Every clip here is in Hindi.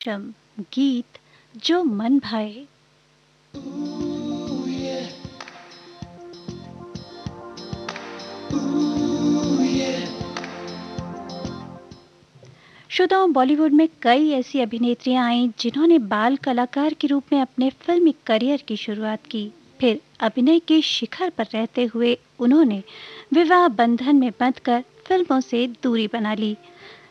कार्यक्रम गीत जो मन भाए। श्रोताओं, बॉलीवुड में कई ऐसी अभिनेत्रियां आईं जिन्होंने बाल कलाकार के रूप में अपने फिल्मी करियर की शुरुआत की। फिर अभिनय के शिखर पर रहते हुए उन्होंने विवाह बंधन में बंधकर फिल्मों से दूरी बना ली।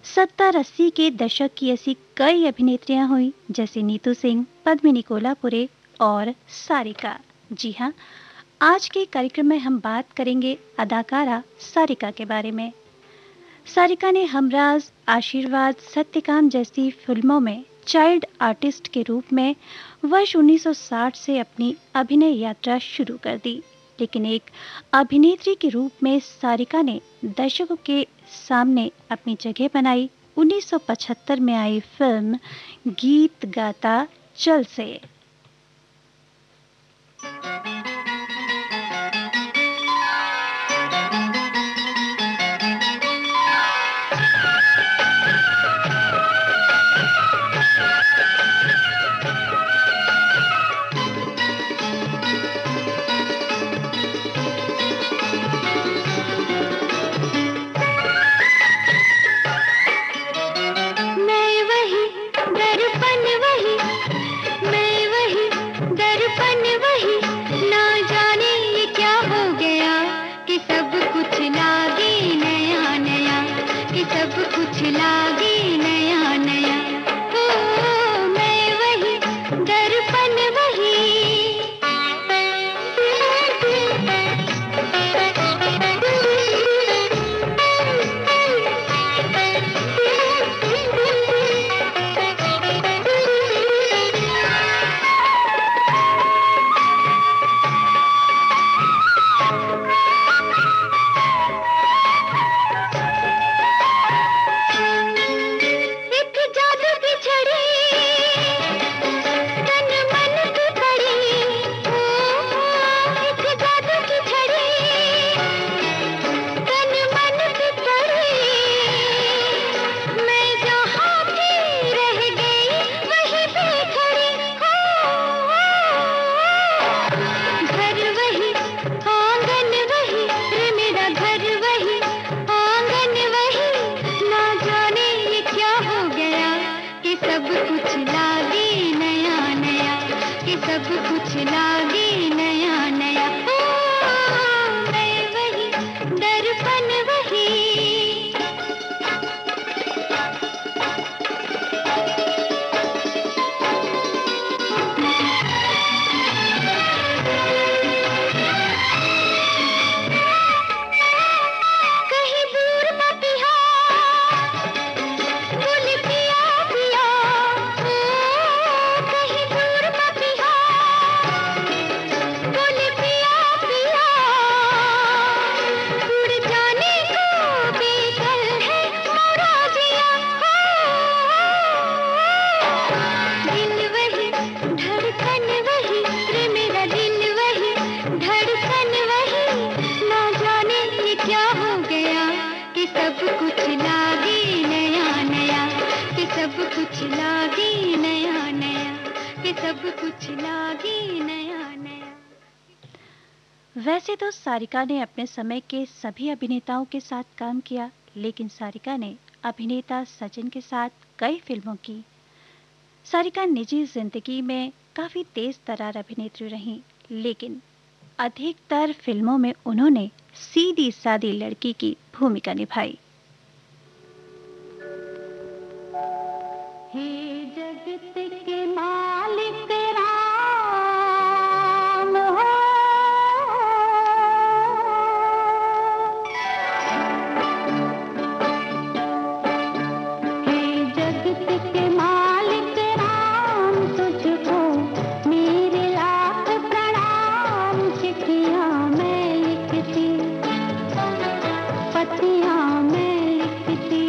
70-80 के दशक की ऐसी कई अभिनेत्रियां हुई जैसे नीतू सिंह, पद्मिनी कोल्हापुरे और सारिका। जी हाँ, आज के कार्यक्रम में हम बात करेंगे अदाकारा सारिका के बारे में। सारिका ने हमराज, आशीर्वाद, सत्यकाम जैसी फिल्मों में चाइल्ड आर्टिस्ट के रूप में वर्ष 1960 से अपनी अभिनय यात्रा शुरू कर दी। लेकिन एक अभिनेत्री के रूप में सारिका ने दर्शकों के सामने अपनी जगह बनाई 1975 में आई फिल्म गीत गाता चल से। वैसे तो सारिका ने अपने समय के सभी अभिनेताओं के साथ काम किया, लेकिन सारिका ने अभिनेता सचिन के साथ कई फिल्मों की। सारिका निजी जिंदगी में काफी तेज तर्रार अभिनेत्री रहीं, लेकिन अधिकतर फिल्मों में उन्होंने सीधी सादी लड़की की भूमिका निभाई। हे जगत के मालिक राम हो, हे जगत के मालिक राम, तुझको मेरे लाख प्रणाम। चिट्ठियां मैं लिखती, पत्तियां मैं लिखती,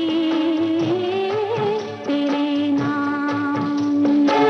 तेरे नाम।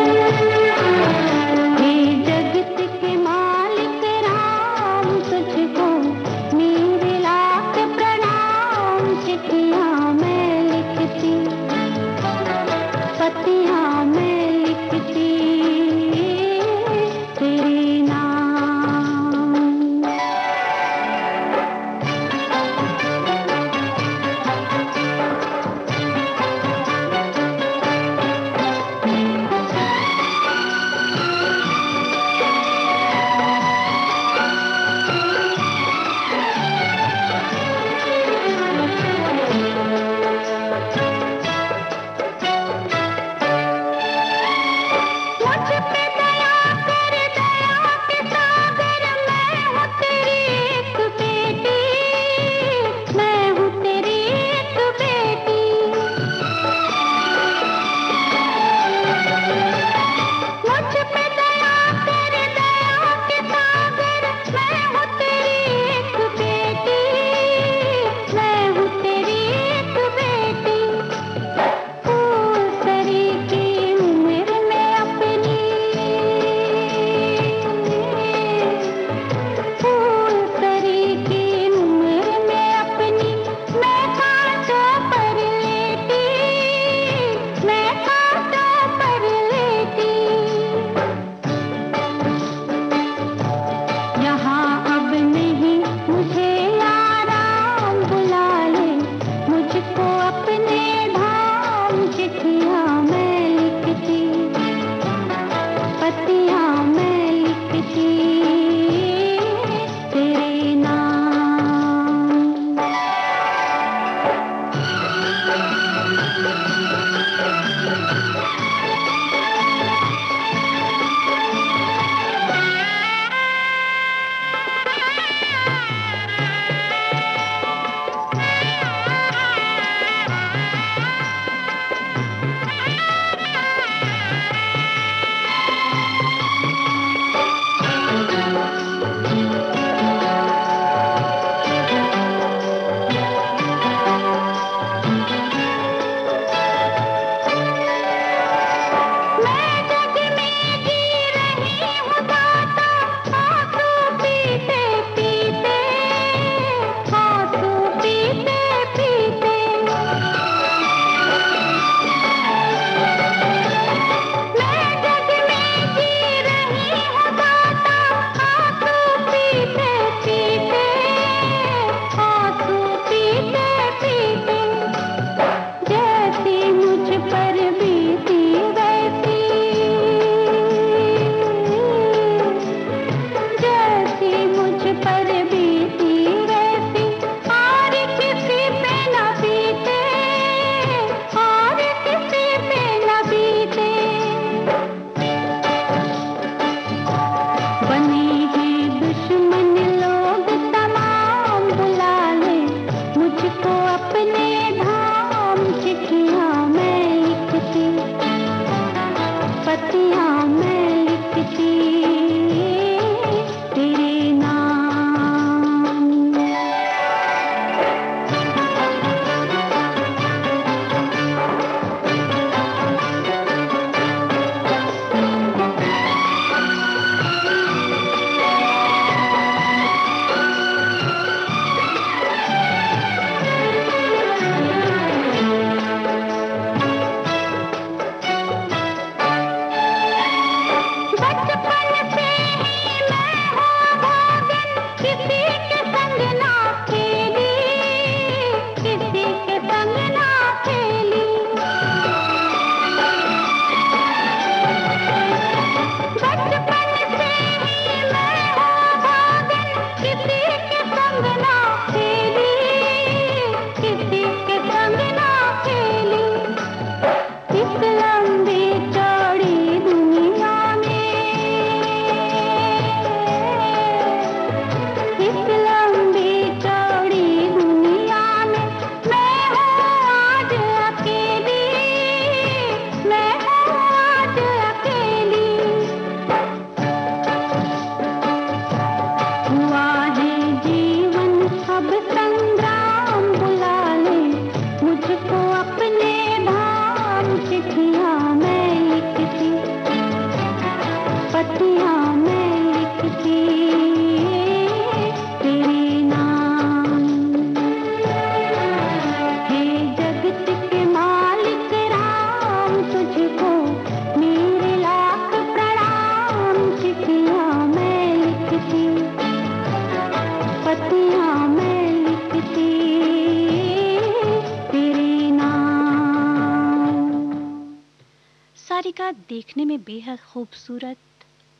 सारिका देखने में बेहद खूबसूरत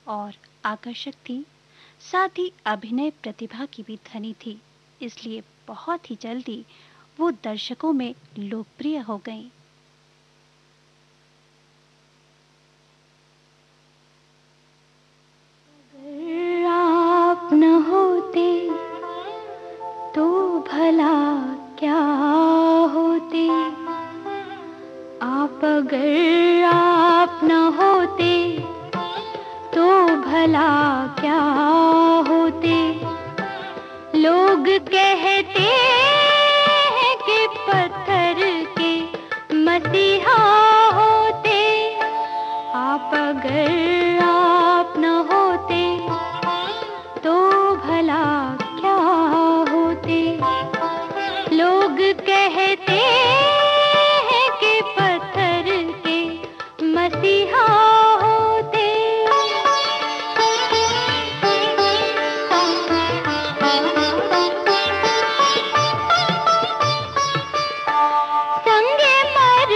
और आकर्षक थी, साथ ही अभिनय प्रतिभा की भी धनी थी, इसलिए बहुत ही जल्दी वो दर्शकों में लोकप्रिय हो गईं। अगर आप न होते तो भला क्या होते, आप अगर आप न होते तो भला क्या होते। लोग कहते हैं कि पत्थर के मसीहा होते, आप अगर आप न होते तो भला क्या होते। लोग कहते हैं कि पत्थर के मसीहा होते। संगे मर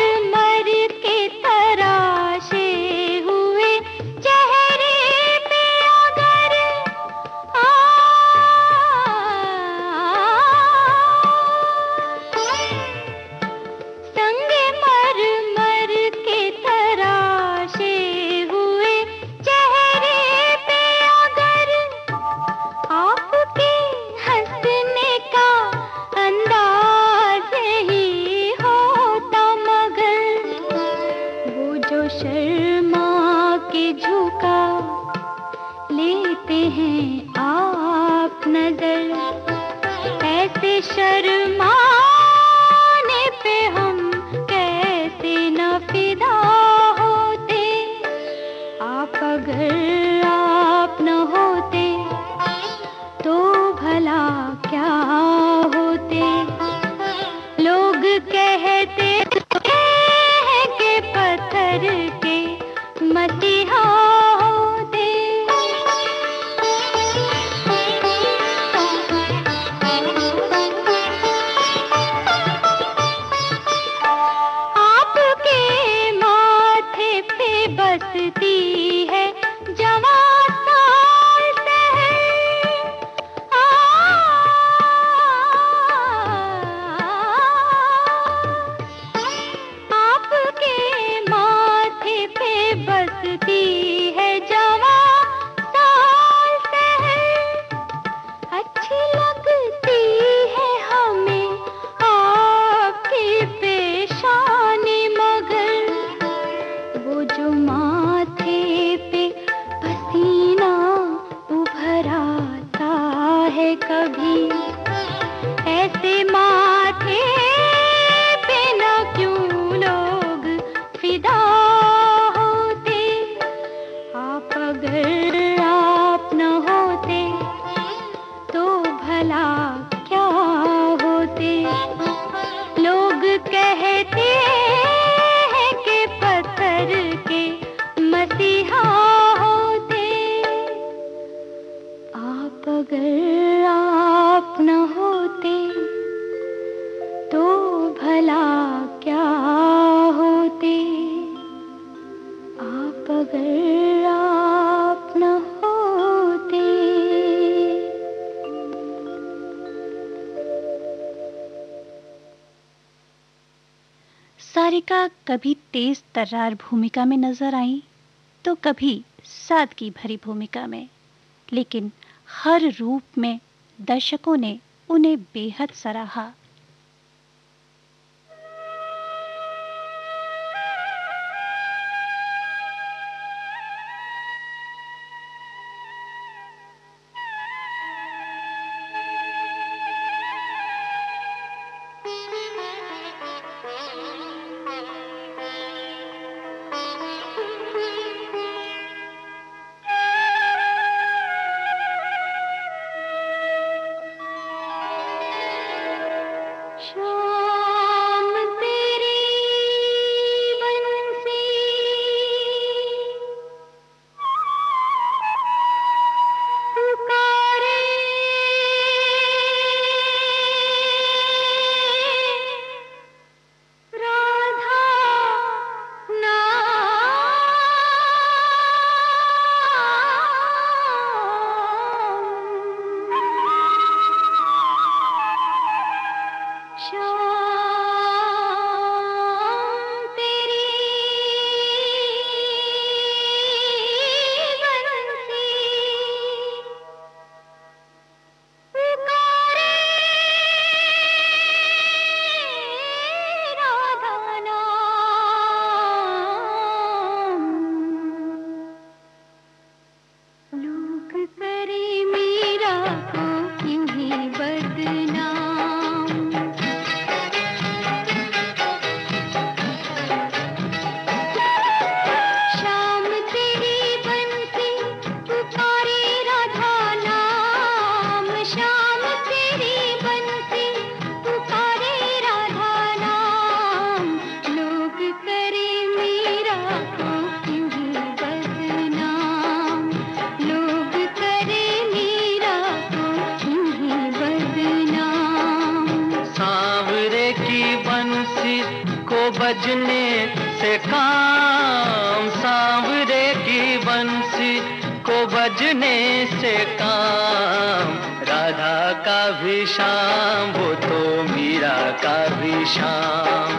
के तराशे हुए चेहरे पे अगर संगे मर के तराशे हुए चेहरे पे अगर आपके हंसने का अंदाज ही होता, मगर वो जो शर्मा के झुका लेते हैं आप नजर, ऐसे शर्माने पे हम कैसे न फिदा होते। आप अगर आप न होते तो भला क्या होते। लोग कहते हैं कि पत्थर के मसीहा होते। आपके माथे पे बसती है जवां साल शहर, आपके माथे पे बसती है जवां साल शहर। अच्छी लगती है हमें आपकी पेशानी, मगर वो जो माथे पे पसीना उभर आता है कभी, ऐसे माथे पे न क्यों लोग फिदा होते। आप अगर आप न होते तो भला क्या होते। लोग कहते हैं कि पत्थर के मसीहा होते। आप अगर आप न होते तो भला क्या होते। आप अगर आप न होते। सारिका कभी तेज तर्रार भूमिका में नजर आई तो कभी सादगी भरी भूमिका में, लेकिन हर रूप में दर्शकों ने उन्हें बेहद सराहा। बजने से काम, सांवरे की बंसी को बजने से काम। राधा का भी शाम, वो तो मीरा का भी शाम।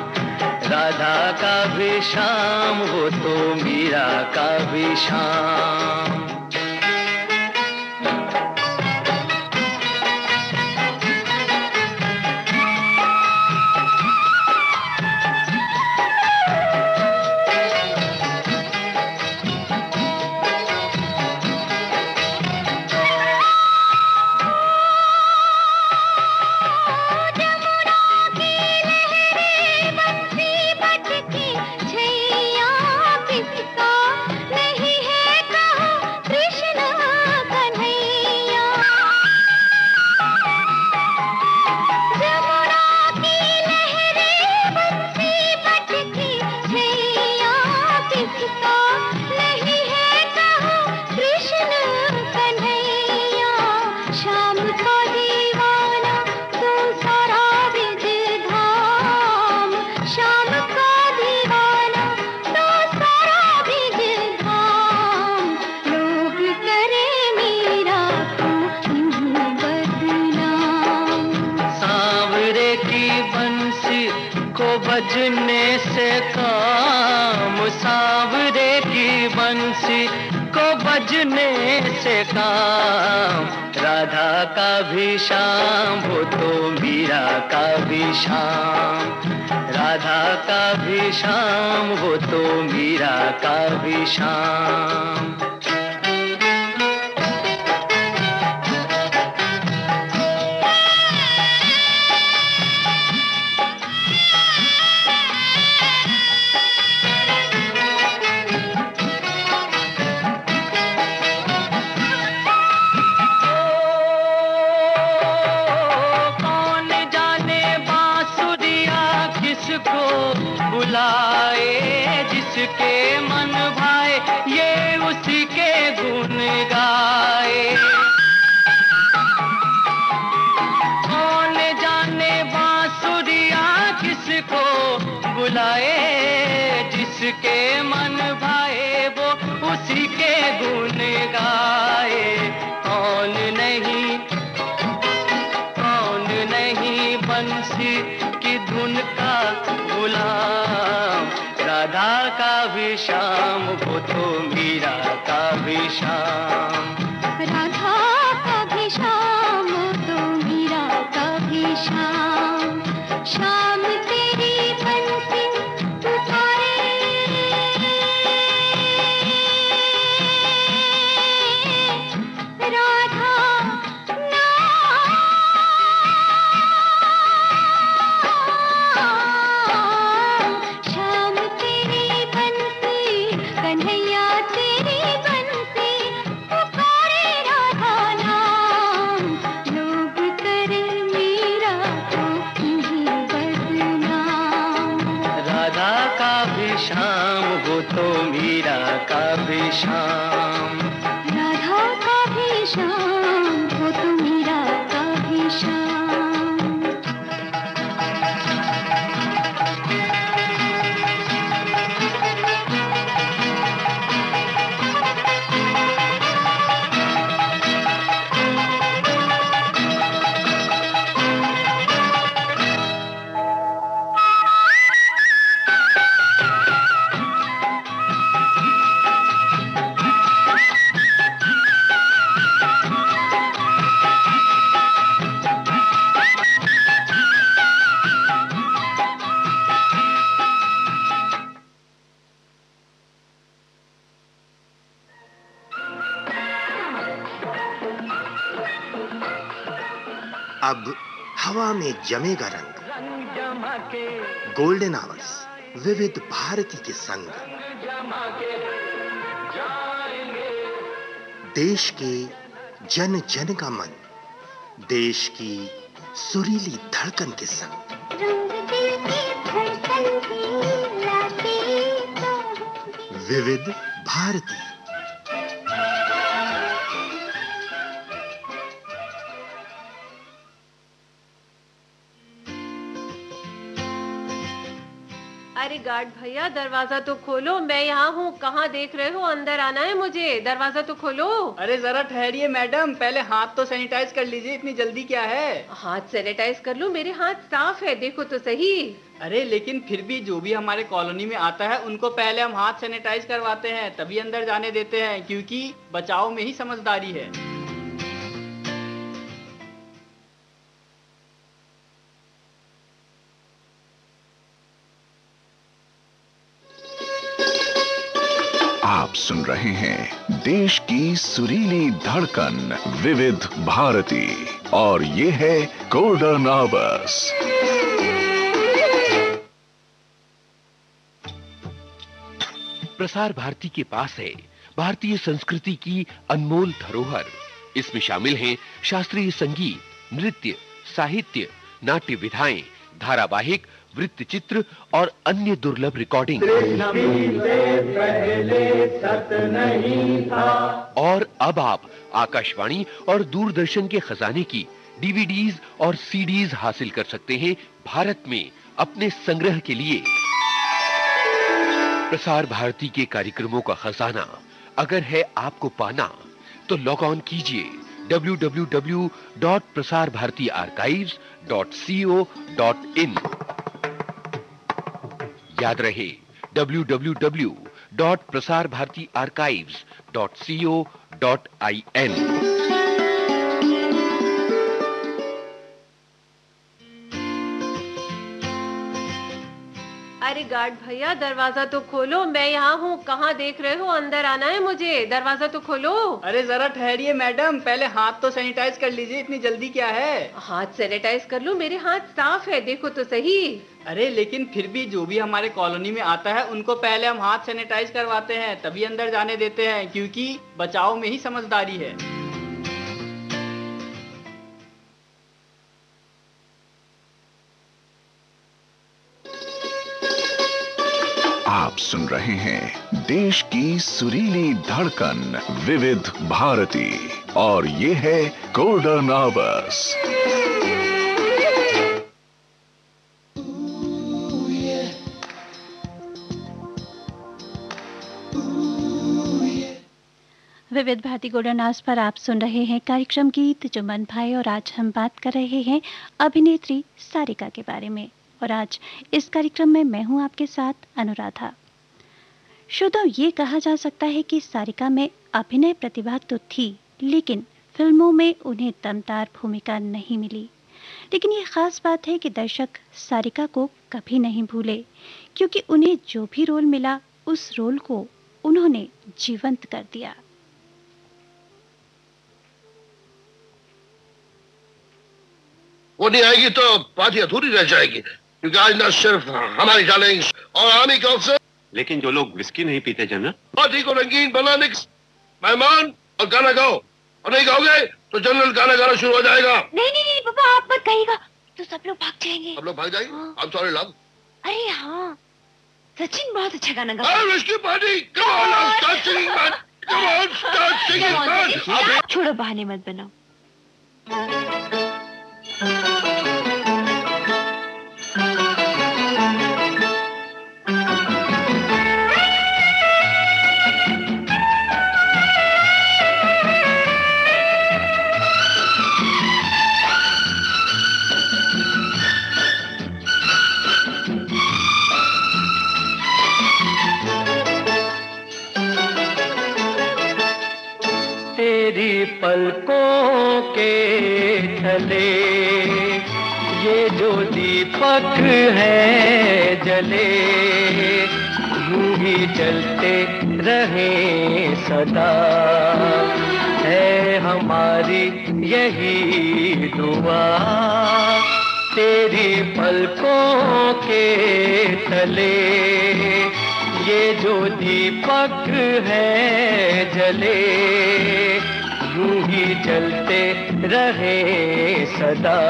राधा का भी शाम, वो तो मीरा का भी शाम। बजने से काम, सांवरे की बंसी को बजने से काम। राधा का भी शाम, वो तो मीरा का भी शाम। राधा का भी शाम, वो तो मीरा का भी शाम। बुलाए जिसके मन भाए, ये उसी के गुण गाए। कौन जाने बांसुरिया किसको बुलाए, जिसके मन भाए वो उसी के गुण गाए। कौन नहीं बंसी की धुन का गुलाम। राधा का भी शाम, वो तो मीरा का भी शाम। राधा का भी शाम, वो तो मीरा का भी शाम। शाम तेरी बंसी पुकारे, राधा शाम, वो तो मीरा का भी शाम। राधा का भी शाम, वो तो मीरा का भी शाम। अब हवा में जमेगा रंग, गोल्डन आवर्स विविध भारती के संग। देश के जन जन का मन, देश की सुरीली धड़कन के संग। विविध भारती। अरे गार्ड भैया दरवाजा तो खोलो, मैं यहाँ हूँ। कहाँ देख रहे हो? अंदर आना है मुझे, दरवाजा तो खोलो। अरे जरा ठहरिए मैडम, पहले हाथ तो सैनिटाइज कर लीजिए, इतनी जल्दी क्या है? हाथ सैनिटाइज कर लूँ? मेरे हाथ साफ है, देखो तो सही। अरे लेकिन फिर भी जो भी हमारे कॉलोनी में आता है उनको पहले हम हाथ सैनिटाइज करवाते हैं, तभी अंदर जाने देते हैं, क्योंकि बचाव में ही समझदारी है। आप सुन रहे हैं देश की सुरीली धड़कन विविध भारती और ये है गोल्डन आवर्स। प्रसार भारती के पास है भारतीय संस्कृति की अनमोल धरोहर। इसमें शामिल हैं शास्त्रीय संगीत, नृत्य, साहित्य, नाट्य विधाएं, धारावाहिक, वृत्तचित्र और अन्य दुर्लभ रिकॉर्डिंग। और अब आप आकाशवाणी और दूरदर्शन के खजाने की डीवीडीज और सीडीज हासिल कर सकते हैं भारत में अपने संग्रह के लिए। प्रसार भारती के कार्यक्रमों का खजाना अगर है आपको पाना, तो लॉग ऑन कीजिए www.prasarbhartiarchives.co.in। याद रहे www.prasarbhartiarchives.co.in। अरे गार्ड भैया दरवाजा तो खोलो, मैं यहाँ हूँ। कहाँ देख रहे हो? अंदर आना है मुझे, दरवाजा तो खोलो। अरे जरा ठहरिए मैडम, पहले हाथ तो सैनिटाइज कर लीजिए, इतनी जल्दी क्या है? हाथ सैनिटाइज कर लूँ? मेरे हाथ साफ है, देखो तो सही। अरे लेकिन फिर भी जो भी हमारे कॉलोनी में आता है उनको पहले हम हाथ सैनिटाइज करवाते हैं, तभी अंदर जाने देते हैं, क्योंकि बचाव में ही समझदारी है। आप सुन रहे हैं देश की सुरीली धड़कन विविध भारती और ये है गोल्डन आवर्स। विविध भारती गोल्डन आवर्स पर आप सुन रहे हैं कार्यक्रम गीत चुमन भाई, और आज हम बात कर रहे हैं अभिनेत्री सारिका के बारे में। और आज इस कार्यक्रम में मैं हूं आपके साथ अनुराधा। श्रोताओ, ये कहा जा सकता है कि सारिका में अभिनय प्रतिभा तो थी, लेकिन फिल्मों में उन्हें दमदार भूमिका नहीं मिली। लेकिन ये खास बात है कि दर्शक सारिका को कभी नहीं भूले, क्योंकि उन्हें जो भी रोल मिला उस रोल को उन्होंने जीवंत कर दिया। वो नहीं आएगी तो पार्टी अधूरी रह जाएगी, क्योंकि आज न सिर्फ हमारी चैलेंज और आर्मी काउंसिल, लेकिन जो लोग विस्की नहीं पीते जनरल, पार्टी को रंगीन बनाने मेहमान और गाना गाओ, और नहीं गाओगे तो जनरल गाना गाना शुरू हो जाएगा। नहीं नहीं नहीं पापा, आप मत कहिएगा, तो सब लोग भाग जाएंगे। सब लोग भाग जाएंगे? I'm sorry love। अरे हाँ, सचिन बहुत अच्छा गाना गाता है। Whisky party, come on, start singing man, come on, start singing man। छोड़ो, बहाने मत बनाओ। तेरी पलकों के तले ये जो दीपक है जले, यूं ही जलते रहे सदा, है हमारी यही दुआ। तेरी पलकों के तले ये जो दीपक है जले, यूं ही जलते रहे सदा,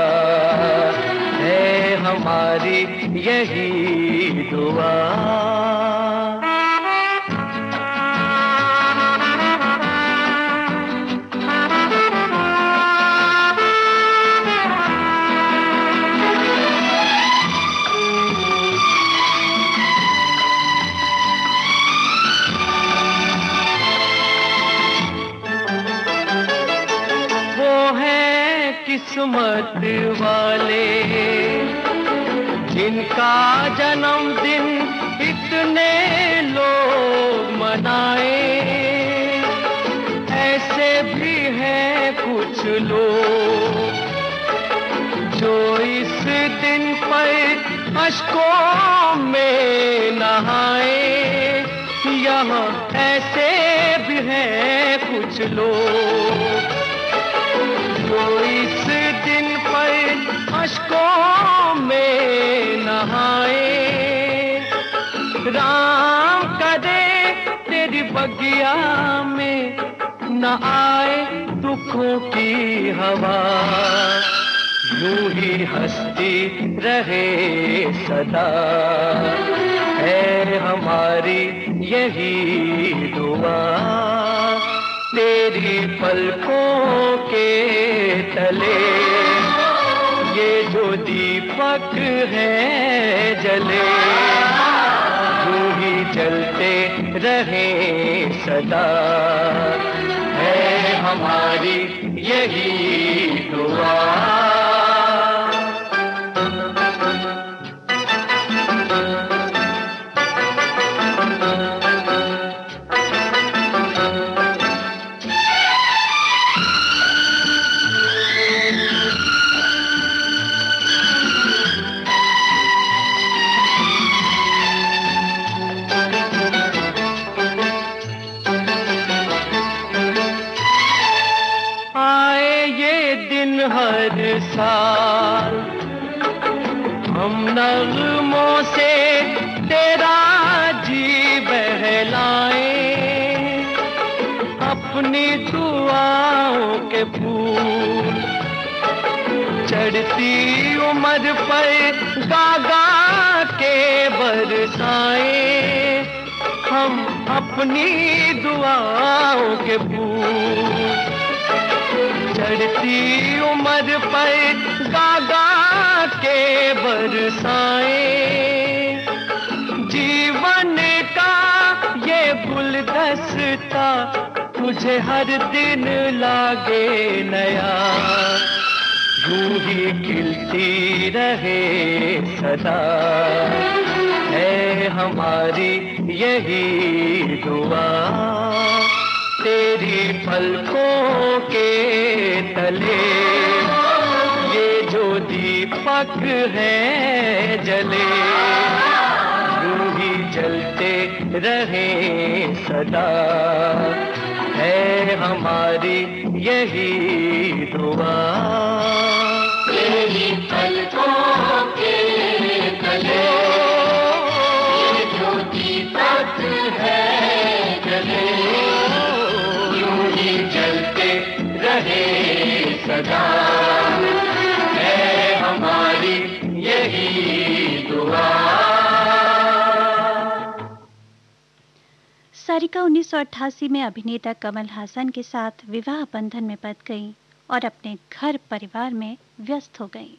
है हमारी यही दुआ। किस्मत वाले जिनका जन्मदिन इतने लोग मनाए। ऐसे भी हैं कुछ लोग जो इस दिन पर अश्कों में नहाए। यहाँ ऐसे भी हैं कुछ लोग जो इस दिन पर अश्कों में नहाए। राम करे तेरी बगिया में न आए दुखों की हवा। यूं ही हंसती रहे सदा है हमारी यही दुआ। तेरी पलकों के तले ये जो दीपक है जले। यूं ही जलते रहे सदा है हमारी यही दुआ। हर साल हम नगमों से तेरा जी बहलाए। अपनी दुआओं के फूल चढ़ती उम्र पर गागा के बरसाए। हम अपनी दुआओं के फूल चढ़ती उम्र पर गागा के बरसाए। जीवन का ये गुलदस्ता तुझे हर दिन लागे नया। यूं ही खिलती रहे सदा है हमारी यही दुआ। तेरी पलकों के तले ये जो दीपक है जले। यूं ही जलते रहे सदा है हमारी यही दुआ। तेरी पलकों के तले ये जो दीपक है जले। जलते रहे सदा है हमारी यही दुआ। सारिका 1988 में अभिनेता कमल हासन के साथ विवाह बंधन में बंध गईं और अपने घर परिवार में व्यस्त हो गईं।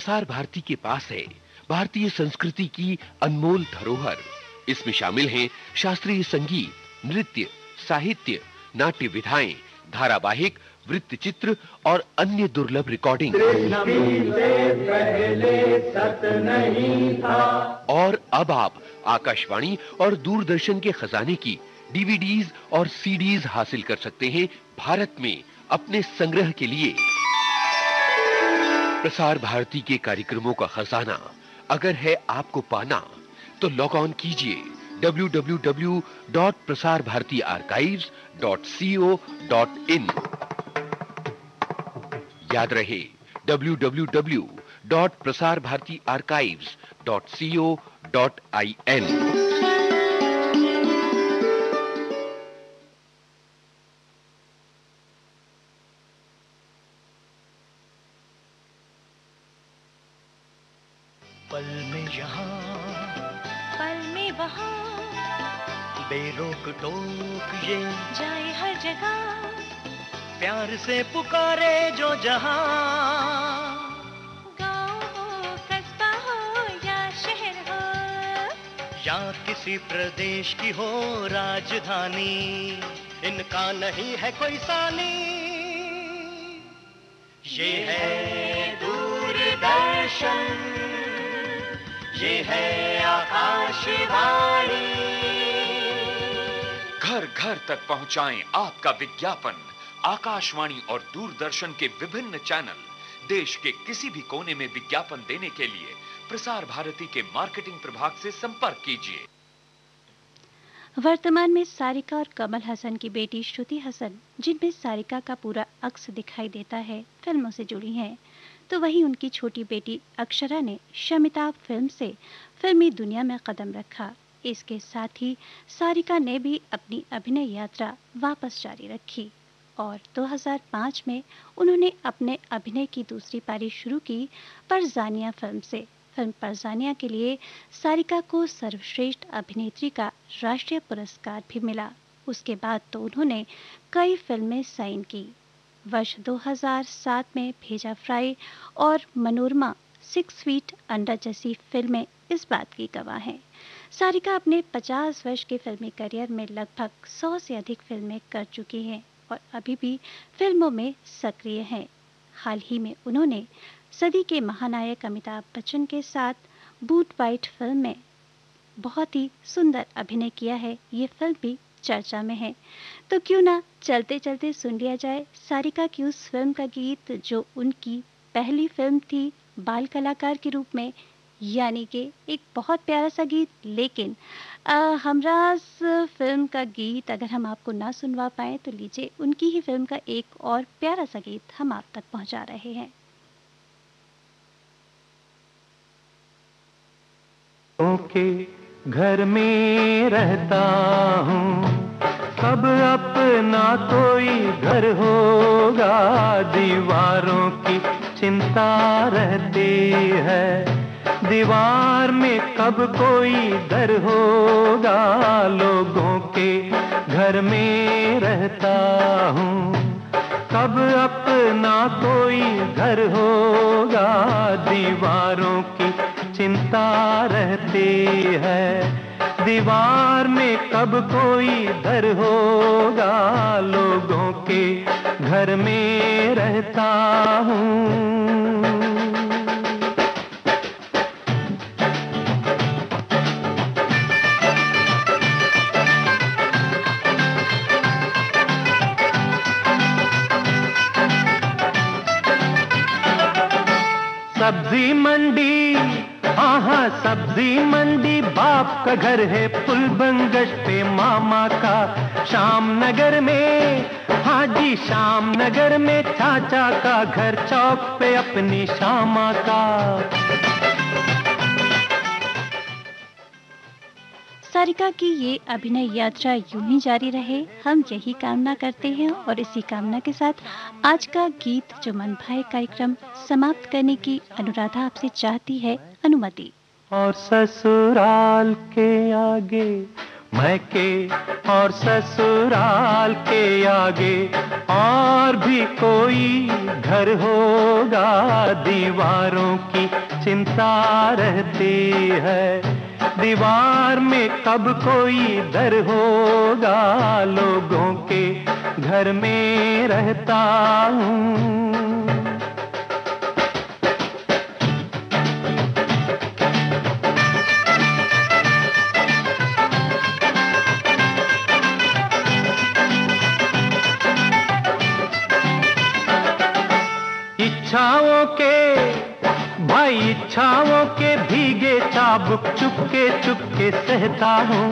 प्रसार भारती के पास है भारतीय संस्कृति की अनमोल धरोहर। इसमें शामिल हैं शास्त्रीय संगीत, नृत्य, साहित्य, नाट्य विधाएं, धारावाहिक, वृत्तचित्र और अन्य दुर्लभ रिकॉर्डिंग। और अब आप आकाशवाणी और दूरदर्शन के खजाने की डीवीडीज और सीडीज हासिल कर सकते हैं भारत में अपने संग्रह के लिए। प्रसार भारती के कार्यक्रमों का खजाना अगर है आपको पाना, तो लॉग ऑन कीजिए www.prasarbhartiarchives.co.in। याद रहे www.prasarbhartiarchives.co.in। पल में यहाँ पल में वहाँ बेरोक टोक ये जाए हर जगह, प्यार से पुकारे जो जहाँ। गाँव हो, कस्बा हो या शहर हो, या किसी प्रदेश की हो राजधानी, इनका नहीं है कोई सानी। ये है दूरदर्शन, ये है आकाशवाणी। घर घर तक पहुंचाएं आपका विज्ञापन। आकाशवाणी और दूरदर्शन के विभिन्न चैनल। देश के किसी भी कोने में विज्ञापन देने के लिए प्रसार भारती के मार्केटिंग प्रभाग से संपर्क कीजिए। वर्तमान में सारिका और कमल हसन की बेटी श्रुति हसन, जिनमें सारिका का पूरा अक्स दिखाई देता है, फिल्मों से जुड़ी हैं, तो वहीं उनकी छोटी बेटी अक्षरा ने शमिताभ फिल्म से फिल्मी दुनिया में कदम रखा। इसके साथ ही सारिका ने भी अपनी अभिनय यात्रा वापस जारी रखी और 2005 में उन्होंने अपने अभिनय की दूसरी पारी शुरू की परजानिया फिल्म से। फिल्म परजानिया के लिए सारिका को सर्वश्रेष्ठ अभिनेत्री का राष्ट्रीय पुरस्कार भी मिला। उसके बाद तो उन्होंने कई फिल्में साइन की। वर्ष 2007 में भेजा फ्राई और मनोरमा 6 फीट अंडर जैसी फिल्में इस बात की गवाह हैं। सारिका अपने 50 वर्ष के फिल्मी करियर में लगभग 100 से अधिक फिल्में कर चुकी हैं और अभी भी फिल्मों में सक्रिय हैं। हाल ही में उन्होंने सदी के महानायक अमिताभ बच्चन के साथ बूट वाइट फिल्म में बहुत ही सुंदर अभिनय किया है। ये फिल्म भी चर्चा में है, तो क्यों ना चलते चलते सुन लिया जाए सारिका की उस फिल्म का गीत जो उनकी पहली फिल्म थी बाल कलाकार के रूप में, यानी कि एक बहुत प्यारा सा गीत। लेकिन हमराज फिल्म का गीत अगर हम आपको ना सुनवा पाए तो लीजिए उनकी ही फिल्म का एक और प्यारा सा गीत हम आप तक पहुंचा रहे हैं। के घर में रहता हूँ, कब अपना कोई घर होगा, दीवारों की चिंता रहती है, दीवार में कब कोई दर होगा, लोगों के घर में रहता हूँ, कब अपना कोई घर होगा, दीवारों की चिंता रहती है, दीवार में कब कोई दर होगा, लोगों के घर में रहता हूँ। सब्जी मंडी, हाँ हाँ सब्जी मंडी बाप का घर है, पुल बंगश पे मामा का, शाम नगर में, हाँ जी शाम नगर में चाचा का घर, चौक पे अपनी शामा का। सारिका की ये अभिनय यात्रा यूं ही जारी रहे, हम यही कामना करते हैं। और इसी कामना के साथ आज का गीत जो मन भाए कार्यक्रम समाप्त करने की अनुराधा आपसे चाहती है अनुमति। और ससुराल के आगे मैके और ससुराल के आगे और भी कोई घर होगा, दीवारों की चिंता रहती है। दीवार में कब कोई दर होगा, लोगों के घर में रहता हूँ। इच्छाओं के भाई, इच्छाओं के भीगे चाबुक चुपके सहता हूँ।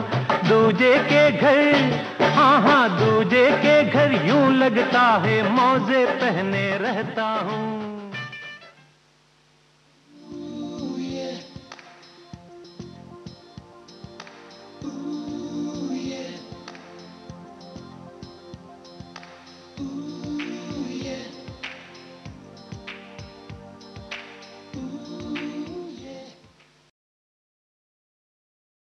दूजे के घर, हाँ हाँ दूजे के घर यूं लगता है मौजे पहने रहता हूँ।